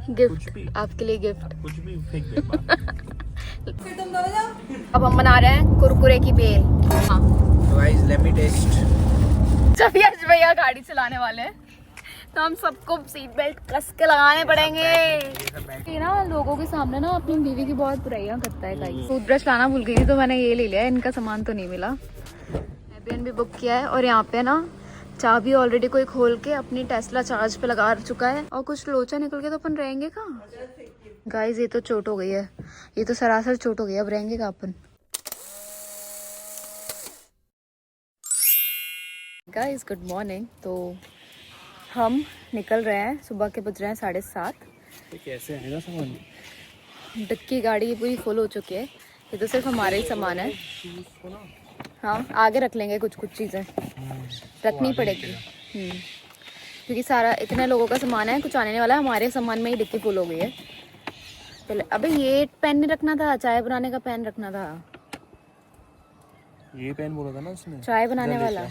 Gift आपके लिए gift. कुछ भी फेंक दे फिर तुम दोनों जाओ। अब हम बना रहे हैं कुरकुरे की बेल। हाँ गाइस लेट मी टेस्ट। जब यश भैया गाड़ी चलाने वाले हैं तो हम सबको सीट बेल्ट कस के लगाने पड़ेंगे। ये ना लोगों के सामने ना अपनी बीवी की बहुत बुराइयां करता है। गाइस टूथब्रश लाना भूल गई थी तो मैंने ये ले लिया। इनका सामान तो नहीं मिला। एयरबीएनबी बुक किया है और यहाँ पे ना चाबी ऑलरेडी कोई खोल के अपनी टेस्ला चार्ज पे लगा चुका है और कुछ लोचा निकल के तो अपन रहेंगे कहाँ। गाइस ये तो चोट हो गई है, ये तो सरासर चोट हो गई है। अब रहेंगे कहाँ अपन। Guys good morning. तो हम निकल रहे हैं, सुबह के बज रहे हैं 7:30। तो कैसे आएगा सामान? डिक्की गाड़ी पूरी फुल हो चुकी है। ये तो सिर्फ हमारे ही सामान है। हाँ आगे रख लेंगे, कुछ कुछ चीज़ें रखनी पड़ेगी क्योंकि सारा इतने लोगों का सामान है, कुछ आने वाला है। हमारे सामान में ही डिक्की फुल हो गई है। पहले अबे ये पेन नहीं रखना था, चाय बनाने का पेन रखना था। ये पेन बोला था ना उसने, चाय बनाने वाला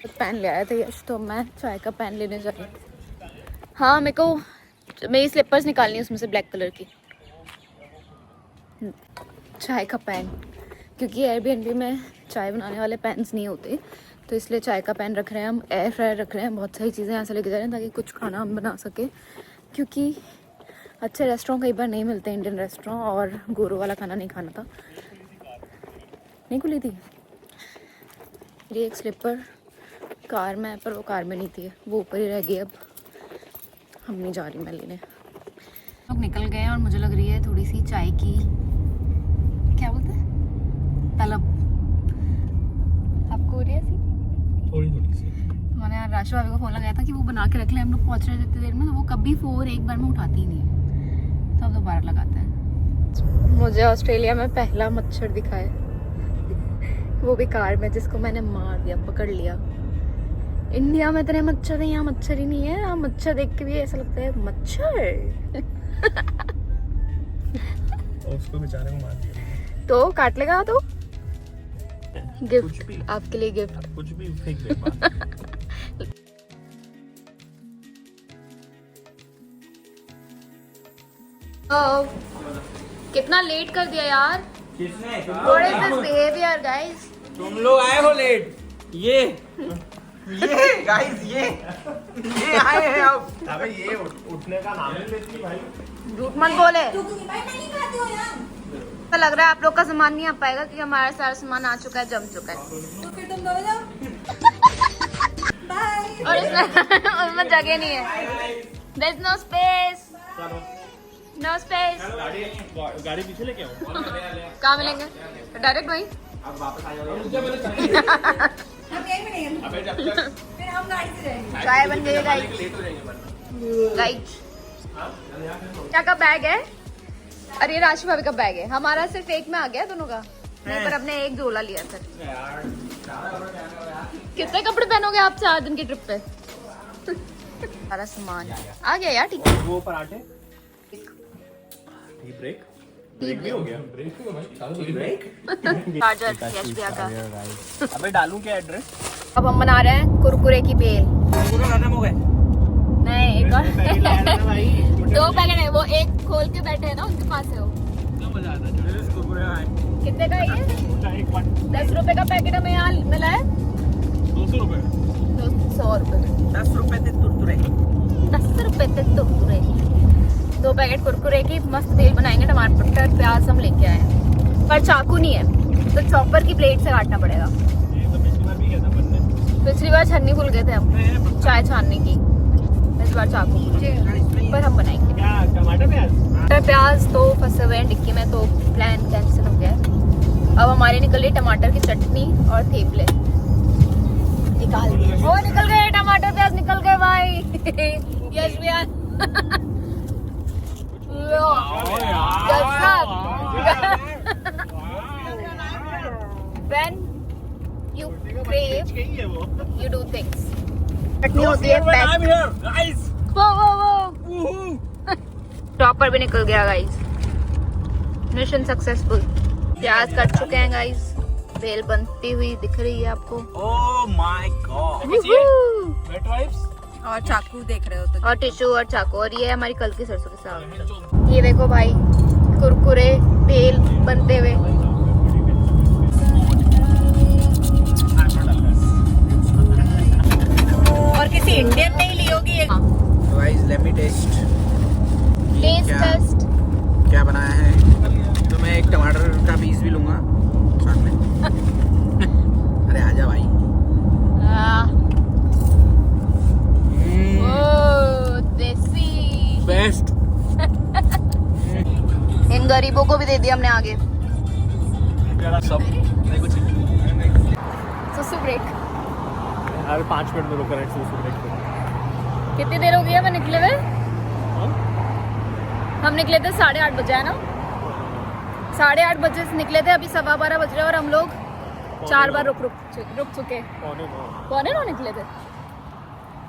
तो पेन ले आया था यश, तो मैं चाय का पेन लेने जा रही हूँ। हाँ मेरे को मेरी स्लिपर्स निकालनी है उसमें से ब्लैक कलर की। चाय का पेन, क्योंकि एयरबीएनबी में चाय बनाने वाले पेन्स नहीं होते तो इसलिए चाय का पेन रख रहे हैं हम। एयर फ्रायर रख रहे हैं, बहुत सारी चीज़ें यहाँ से लेके जा रहे हैं ताकि कुछ खाना हम बना सके, क्योंकि अच्छे रेस्टोरेंट कई बार नहीं मिलते इंडियन रेस्टोरेंट, और गोरो वाला खाना नहीं खाना था। नहीं खुली थी ये एक स्लीपर कार में, पर वो कार में नहीं थी, वो ऊपर ही रह गई। अब हम नहीं जा रही मैं लेने। लोग निकल गए हैं और मुझे लग रही है थोड़ी सी चाय की क्या बोलते हैं तलब आपको हो रही है ऐसी थोड़ी सी। मैंने यार राशि भाभी को फोन लगाया था कि वो बना के रख ले, हम लोग पहुँच रहे थे इतनी देर में, तो वो कभी फोन एक बार में उठाती ही नहीं है, तो अब दोबारा लगाते हैं। मुझे ऑस्ट्रेलिया में पहला मच्छर दिखा है, वो भी कार में, जिसको मैंने मार दिया, पकड़ लिया। इंडिया में इतने मच्छर है, यहाँ मच्छर ही नहीं है। यहाँ मच्छर देख के भी ऐसा लगता है मच्छर। और उसको बेचारे को मार दिया तो काट लेगा तो कुछ गिफ्ट भी आपके लिए गिफ्ट। कुछ भी फेंक दे कितना लेट कर दिया यार। किसने? What is this behavior guys? तुम लोग आए हो लेट। ये गाइस ये आए हैं अब। अबे ये उठने का नाम ही लेती भाई। झूठ मत बोले। तू क्यों भाई नहीं खाती हो यार? तो लग रहा है आप लोग का सामान नहीं आ पाएगा क्योंकि हमारा सारा सामान आ चुका है, जम चुका है। तो फिर तुम दोनों जाओ। बाय। और उसमें जगह नहीं है। There's no space. No space. गाड़ी पीछे लेके आओ। कहाँ मिलेंगे? डायरेक्ट वहीं? अब वापस आ जाओ। हम यहीं मिलेंगे। फिर हम गाड़ी से जाएंगे। चाय बन गई है गाइस। लेट हो जाएंगे गाइस क्या का बैग है? अरे राशि भाभी का बैग है, हमारा सिर्फ एक में आ गया दोनों का। नहीं पर अपने एक झोला लिया फिर। कितने कपड़े पहनोगे आप 4 दिन की ट्रिप पे? सारा सामान आ गया यार। ठीक है वो पराठे ब्रेक भी हो गया। ब्रेक भी भाई चालू ब्रेक। चार्जर यश भैया का। अबे डालूं क्या एड्रेस? अब हम बना रहे हैं कुरकुरे की बेल। पूरा खत्म हो गए। नहीं एक और भाई 2 पैकेट है, वो एक खोल के बैठे हैं ना उनके पास है वो। क्या मजा आता है। कितने का है ये? एक 10 रुपए का पैकेट हमें यहाँ मिला है। 200 रुपए। 100 रुपए 10 रुपए थे तुरतुरे। 10 रुपए थे कुरकुरे। 2 पैकेट कुरकुरे की मस्त बेल बनाएंगे। टमाटर प्याज हम लेके आए हैं, पर चाकू नहीं है तो चॉपर की प्लेट से काटना पड़ेगा। ये तो पिछली बार भी किया था बनने। पिछली बार छन्नी भूल गए थे हम चाय छानने की, इस बार चाकू पर हम बनाएंगे। क्या टमाटर प्याज? प्याज तो फंसे हुए हैं डिक्की में, तो प्लान कैंसिल हो गया है। अब हमारे निकल रही टमाटर की चटनी और थेपले। निकाल दिए वो, निकल गए टमाटर प्याज निकल गए भाई। यश भैया When you crave, you do things. चटनी होती है पैक। वो टॉपर भी निकल गया गाइस। Mission successful. प्याज कट चुके हैं गाइस, बेल बनती हुई दिख रही है आपको। Oh my God. Woohoo! Wet wipes और चाकू देख रहे हो तो और टिश्यू और चाकू, और ये है हमारी कल की सरसों के साग। ये देखो भाई कुरकुरे तेल बनते हुए। और किसी इंडियन नहीं ली होगी ये। Guys let me taste taste क्या बनाया है। तो मैं एक टमाटर का पीस भी लूंगा साथ में। अरे आजा भाई। देसी बेस्ट। इन गरीबों को भी दे दिया हमने आगे। सब सुसु ब्रेक। अरे 5 मिनट में रुक रहे हैं ब्रेक पे। कितनी देर हो गई है मैं निकले हुए? हम निकले थे 8:30 बजे, है ना? 8:30 बजे से निकले थे, अभी 12:15 बज रहे हैं और हम लोग 4 बार रुक चुके। 9:15 निकले थे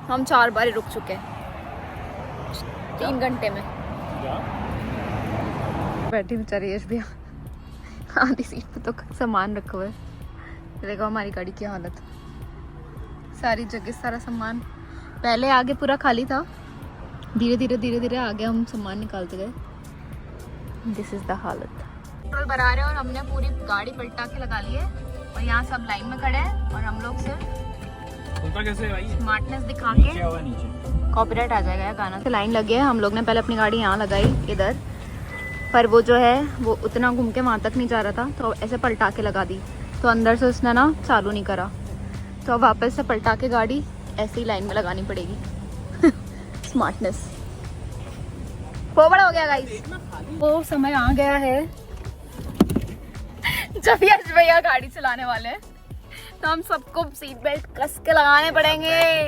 हम, 4 बार रुक चुके 3 घंटे में। बैठी बेचारी यश भैया आधी सीट पे तो सामान रखा हुआ है। देखो हमारी गाड़ी की हालत, सारी जगह सारा सामान। पहले आगे पूरा खाली था, धीरे धीरे आगे हम सामान निकालते गए। दिस इज द हालत। पेट्रोल भरा रहे हैं और हमने पूरी गाड़ी पलटा के लगा ली है और यहाँ सब लाइन में खड़े हैं और हम लोग सिर्फ कैसे भाई स्मार्टनेस दिखा के कॉपीराइट आ जाएगा यार गाना। लाइन लगी है, हम लोग ने पहले अपनी गाड़ी यहाँ लगाई इधर, पर वो जो है वो उतना घूम के वहाँ तक नहीं जा रहा था, तो ऐसे पलटा के लगा दी। तो अंदर से उसने ना चालू नहीं करा, तो अब वापस से पलटा के गाड़ी ऐसे ही लाइन में लगानी पड़ेगी। स्मार्टनेस वो बड़ा हो गया गाइस। वो समय आ गया है जब यश भैया गाड़ी चलाने वाले हैं, तो हम सबको सीट बेल्ट कस के लगाने पड़ेंगे,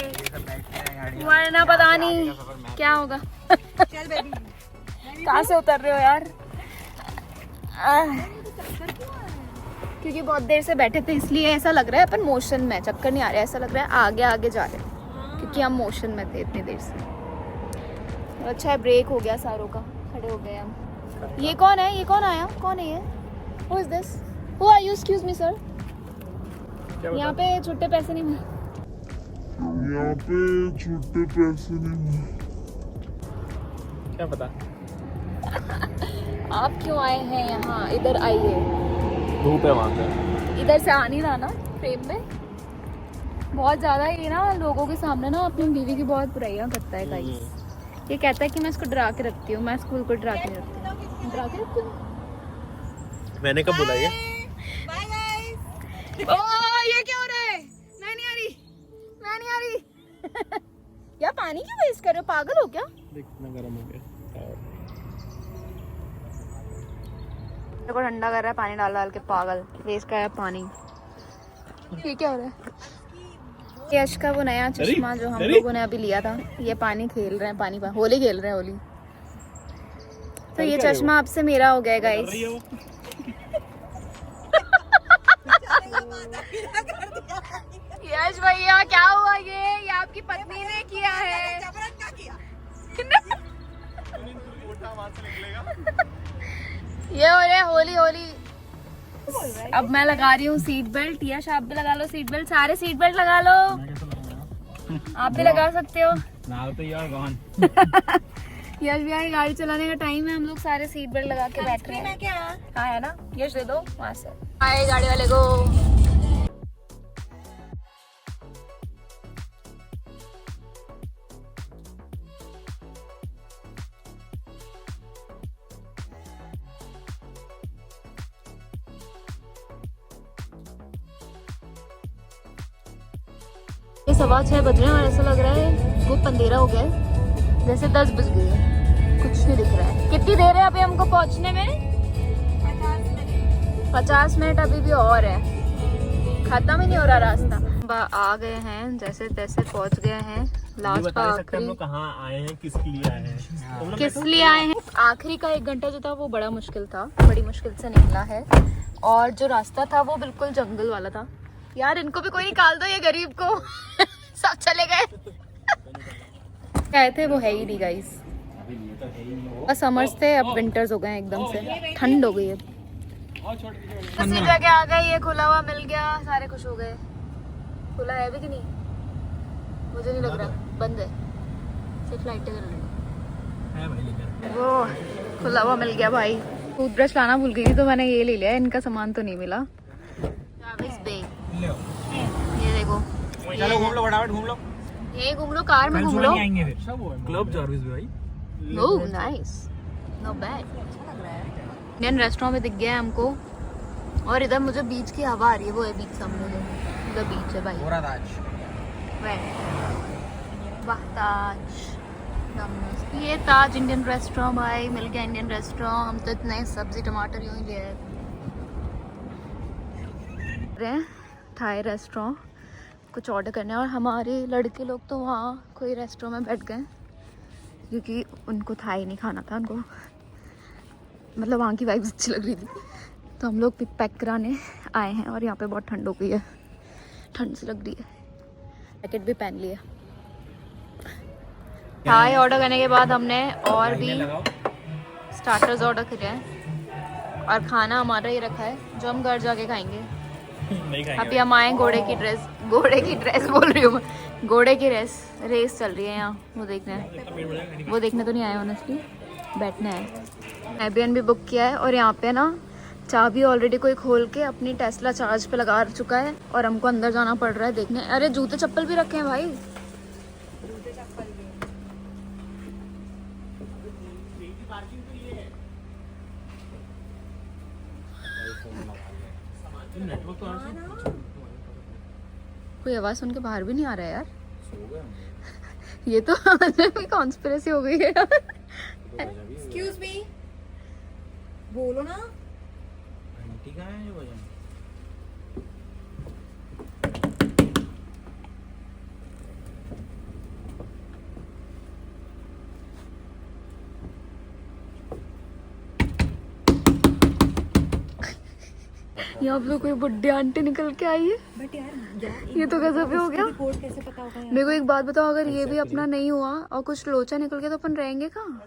वरना पता नहीं क्या होगा। चल बेबी। कहाँ से उतर रहे हो यार? क्योंकि बहुत देर से बैठे थे इसलिए ऐसा लग रहा है अपन मोशन में, चक्कर नहीं आ रहा है, ऐसा लग रहा है आगे आगे जा रहे हैं क्योंकि हम मोशन में थे इतनी देर से। अच्छा है ब्रेक हो गया सारों का, खड़े हो गए हम। ये कौन है? ये कौन आया? कौन है ये? Who is this? Who are you? Excuse me sir. यहाँ पे छुट्टे पैसे नहीं मिले। क्या पता आप क्यों आए हैं यहाँ? इधर आइए। धूप है वहाँ पे। इधर से आ नहीं रहा ना फ्रेम में। बहुत ज्यादा ये ना लोगों के सामने ना अपनी बीवी की बहुत बुराइयां करता है गाइस। ये कहता है कि मैं इसको डरा के रखती हूँ, मैं स्कूल को डरा के नहीं रखती। डरा के रखती हूँ? मैंने कब बोला ये? Bye guys. ओह ये क्या हो रहा है? मैं नहीं आ रही यार, पानी क्यों वेस्ट कर रहे हो? पागल हो क्या? देख कितना गर्म हो गया। देखो ठंडा कर रहा है पानी डाल डाल के, पागल वेस्ट कर रहा है पानी। ये क्या हो रहा है? यश का वो नया चश्मा जो हम लोगों ने अभी लिया था, ये पानी खेल रहे हैं, पानी होली खेल रहे हैं होली। तो ये चश्मा अब से मेरा हो गया गाइस। यश भैया क्या हुआ? ये आपकी पत्नी ने किया है। ये हो रहा है होली होली। अब मैं लगा रही हूँ सीट बेल्ट। यश आप भी लगा लो सीट बेल्ट, सारे सीट बेल्ट लगा लो। आप भी लगा सकते हो। यश भैया की गाड़ी चलाने का टाइम है, हम लोग सारे सीट बेल्ट लगा के बैठ रहे हैं। हाँ है ना? यश दे दो वहाँ से। आए गाड़ी वाले को। ये 6:15 बज रहे हैं और ऐसा लग रहा है वो अंधेरा हो गया है, जैसे 10 बज गई है, कुछ नहीं दिख रहा है। कितनी देर है अभी हमको पहुंचने में? 50 मिनट अभी भी और है, खत्म ही नहीं हो रहा रास्ता। आ गए हैं, जैसे तैसे पहुंच गए हैं लास्ट का आखिरी। कहाँ आए हैं, किसके लिए आए हैं? किस लिए आए हैं? आखिरी का 1 घंटा जो था वो बड़ा मुश्किल था, बड़ी मुश्किल से निकला है। और जो रास्ता था वो बिल्कुल जंगल वाला था। यार इनको भी कोई निकाल दो, ये गरीब को। सब चले गए। आए थे वो है ही नहीं गाइस। बस समर्स थे, अब विंटर्स हो गए हैं एकदम से, ठंड हो गई है। किसी जगह आ गए, ये खुला हुआ मिल गया, सारे खुश हो गए। खुला है भी कि नहीं? मुझे नहीं लग रहा, बंद है। सिर्फ लाइटें जल रही है भाई लेकर वो खुला हुआ मिल गया भाई। टूथब्रश लाना भूल गई थी तो मैंने ये ले लिया, इनका सामान तो नहीं मिला। ट्रैविस बे, ले ये देखो, चलो घूम लो फटाफट घूम लो। ये घूम लो, कार में घूम लो। आएंगे फिर क्लब चार्विस भाई। Oh nice, not bad. Indian restaurant में दिख गया है हमको, और इधर मुझे बीच की हवा आ रही है। वो है बीच सामने, उधर बीच है भाई। पूरा ताज वाह ताज, ये ताज इंडियन रेस्टोरेंट भाई, मिल गया इंडियन रेस्टोरेंट। हम तो इतने सब्जी टमाटर यूं ही ले आए। थाई रेस्टोरेंट कुछ ऑर्डर करने, और हमारे लड़के लोग तो वहाँ कोई रेस्टोरेंट में बैठ गए क्योंकि उनको थाई नहीं खाना था। उनको मतलब वहाँ की वाइब्स अच्छी लग रही थी, तो हम लोग पिक पैक कराने आए हैं। और यहाँ पे बहुत ठंड हो गई है, ठंड से लग रही है। जैकेट भी पहन लिया। थाई ऑर्डर करने के बाद हमने और भी स्टार्टर्स ऑर्डर करे हैं, और खाना हमारा ही रखा है जो हम घर जाके खाएंगे। अभी हम आए घोड़े की ड्रेस बोल रही हूँ मैं, घोड़े की रेस चल रही है यहाँ, वो देखने तो नहीं आए ऑनेस्टली, बैठने आए। एयरबीएनबी बुक किया है, और यहाँ पे ना चाबी ऑलरेडी कोई खोल के अपनी टेस्ला चार्ज पे लगा चुका है, और हमको अंदर जाना पड़ रहा है देखने। अरे जूते चप्पल भी रखे हैं भाई। कोई आवाज सुन के बाहर भी नहीं आ रहा है यार। ये तो कॉन्स्पिरेसी हो गई है यार। एक्सक्यूज मी, बोलो ना। आंटी कहाँ है जो बजा? यहाँ पे कोई बुड्ढी आंटी निकल के आई है। बट यार ये तो गजब ही हो गया। रिपोर्ट कैसे पता होगा यार? मेरे को एक बात बताओ, अगर ये भी अपना नहीं हुआ और कुछ लोचा निकल गया तो अपन रहेंगे कहाँ?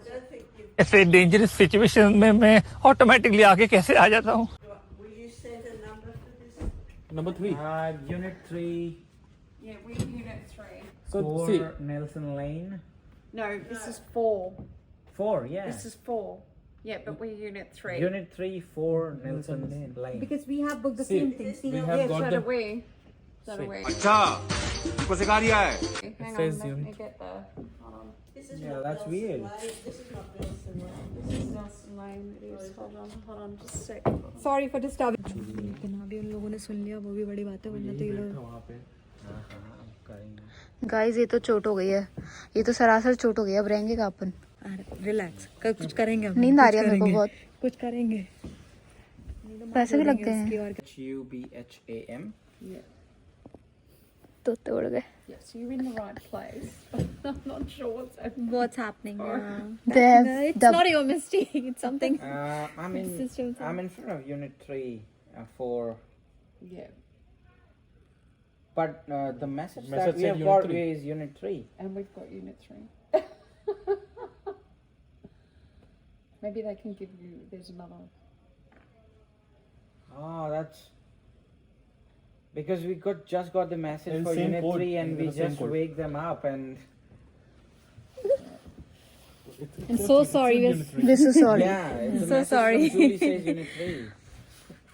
ऐसे डेंजरस सिचुएशन में मैं ऑटोमेटिकली आगे कैसे आ जाता हूँ। Number 3. Unit 3. Yeah, we're unit 3. So 4 see. Nelson Lane. No, this is 4. 4, yeah. This is 4. Yeah, but we're unit 3. Unit 3, 4 Nelson Lane. Because we have booked the See, same thing. See, we now have yeah, got so the- do we. So do we. अच्छा तुमको सिखा दिया है Hang says on, let me unit. get there. Hold on. Yeah, that's weird. This is Nelson Lane. It is. Hold on, just a sec. Sorry for disturbing. लेकिन अभी उन लोगों ने सुन लिया, वो भी बड़ी बात है, वरना तो ये लोग वहाँ पे गाइस ये तो चोट हो गई है, ये तो सरासर चोट हो गई है। अब रहेंगे कहाँ अपन? रिलैक्स कर, कुछ करेंगे हम, नींद आ रही है मेरे को बहुत। कुछ करेंगे। पैसे भी लगते हैं HUBHAM. तो तोड़ गए। Yes, you're in the right place. I'm not sure what's happening. They have It's the not your mistake. It's something. I'm in front of Unit 3, 4. Yeah, But the message Message that we said have Unit got 3. is Unit 3. and we've got unit 3. Maybe they can give you. There's another. Oh, that's because we just got the message And for same Unit code. 3 and we The same just code. wake them up and I'm so sorry. This is sorry. yeah, it's a So message sorry. from Julie says Unit 3.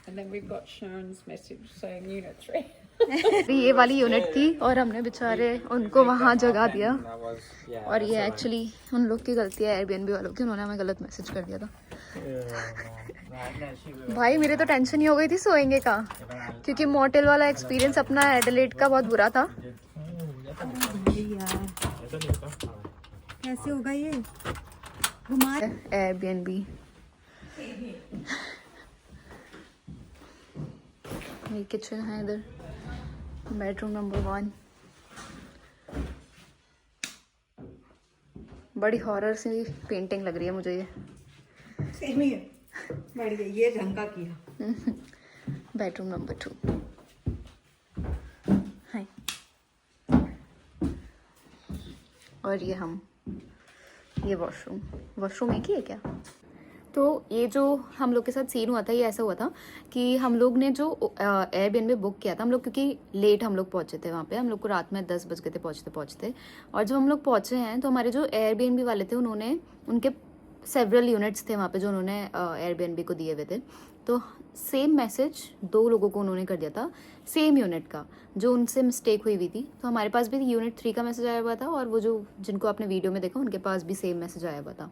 And then we've got Sharon's message saying unit 3. ये वाली unit थी, और हमने बेचारे उनको वहाँ जगा दिया। That was yeah. और ये एक्चुअली उन लोग की गलती है, एयरबीएनबी वालों की। उन्होंने हमें गलत मैसेज कर दिया था। भाई मेरे तो टेंशन ही हो गई थी सोएंगे का, क्योंकि मोटेल वाला एक्सपीरियंस अपना एडिलेड का बहुत बुरा था। कैसे होगा ये? घुमा एयरबीएनबी ये किचन है, इधर बेडरूम नंबर 1। बड़ी हॉरर सी पेंटिंग लग रही है मुझे ये। सेम ही है। बढ़िया, ये ढंग का किया। बेडरूम नंबर 2 है, और ये ये वॉशरूम एक ही है क्या? तो ये जो हम लोग के साथ सीन हुआ था, ये ऐसा हुआ था कि हम लोग ने जो एयरबीएनबी बुक किया था, हम लोग क्योंकि लेट हम लोग पहुंचे थे वहाँ पे, हम लोग को रात में 10 बज गए थे पहुँचते। और जब हम लोग पहुँचे हैं तो हमारे जो एयरबीएनबी वाले थे उन्होंने, उनके सेवरल यूनिट्स थे वहाँ पे जो उन्होंने एयरबीएनबी को दिए हुए थे, तो सेम मैसेज 2 लोगों को उन्होंने कर दिया था सेम यूनिट का, जो उनसे मिस्टेक हुई हुई थी। तो हमारे पास भी यूनिट 3 का मैसेज आया हुआ था, और वो जो जिनको आपने वीडियो में देखा उनके पास भी सेम मैसेज आया हुआ था।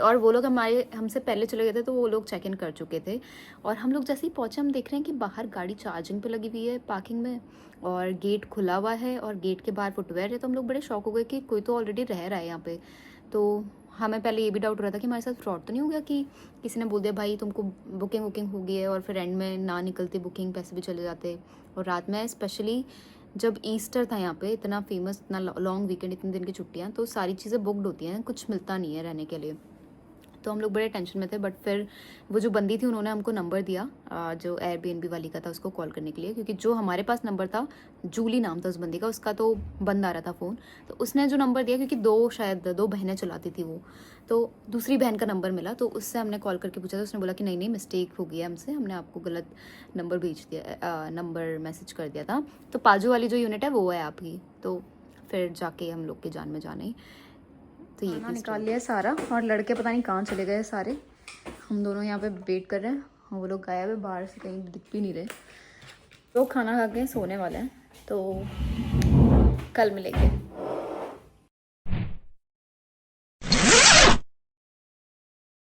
और वो लोग हमसे पहले चले गए थे, तो वो लोग चेक इन कर चुके थे। और हम लोग जैसे ही पहुँचे, हम देख रहे हैं कि बाहर गाड़ी चार्जिंग पे लगी हुई है पार्किंग में, और गेट खुला हुआ है, और गेट के बाहर फुटवेयर है। तो हम लोग बड़े शॉक हो गए कि कोई तो ऑलरेडी रह रहा है यहाँ पे। तो हमें पहले ये भी डाउट हो रहा था कि हमारे साथ फ्रॉड तो नहीं हो गया, कि किसी ने बोल दिया भाई तुमको बुकिंग हो गई है, और फिर एंड में ना निकलती बुकिंग, पैसे भी चले जाते। और रात में स्पेशली जब ईस्टर था यहाँ पे, इतना फेमस, इतना लॉन्ग वीकेंड, इतने दिन की छुट्टियाँ, तो सारी चीज़ें बुकड होती हैं, कुछ मिलता नहीं है रहने के लिए। तो हम लोग बड़े टेंशन में थे। बट फिर वो जो बंदी थी उन्होंने हमको नंबर दिया जो एयरबीएनबी वाली का था, उसको कॉल करने के लिए, क्योंकि जो हमारे पास नंबर था, जूली नाम था उस बंदी का, उसका तो बंद आ रहा था फ़ोन। तो उसने जो नंबर दिया, क्योंकि शायद दो बहनें चलाती थी वो, तो दूसरी बहन का नंबर मिला, तो उससे हमने कॉल करके पूछा। तो उसने बोला कि नहीं मिस्टेक हो गया हमसे, हमने आपको गलत नंबर भेज दिया, नंबर मैसेज कर दिया था। तो पाजू वाली जो यूनिट है वो है आपकी। तो फिर जाके हम लोग की जान में जान आई। तो ये निकाल लिया सारा, और लड़के पता नहीं कहाँ चले गए सारे। हम दोनों यहाँ पे वेट कर रहे हैं, और वो लोग गायब है, बाहर से कहीं दिख भी नहीं रहे। तो खाना खा के सोने वाले हैं, तो कल मिलेंगे।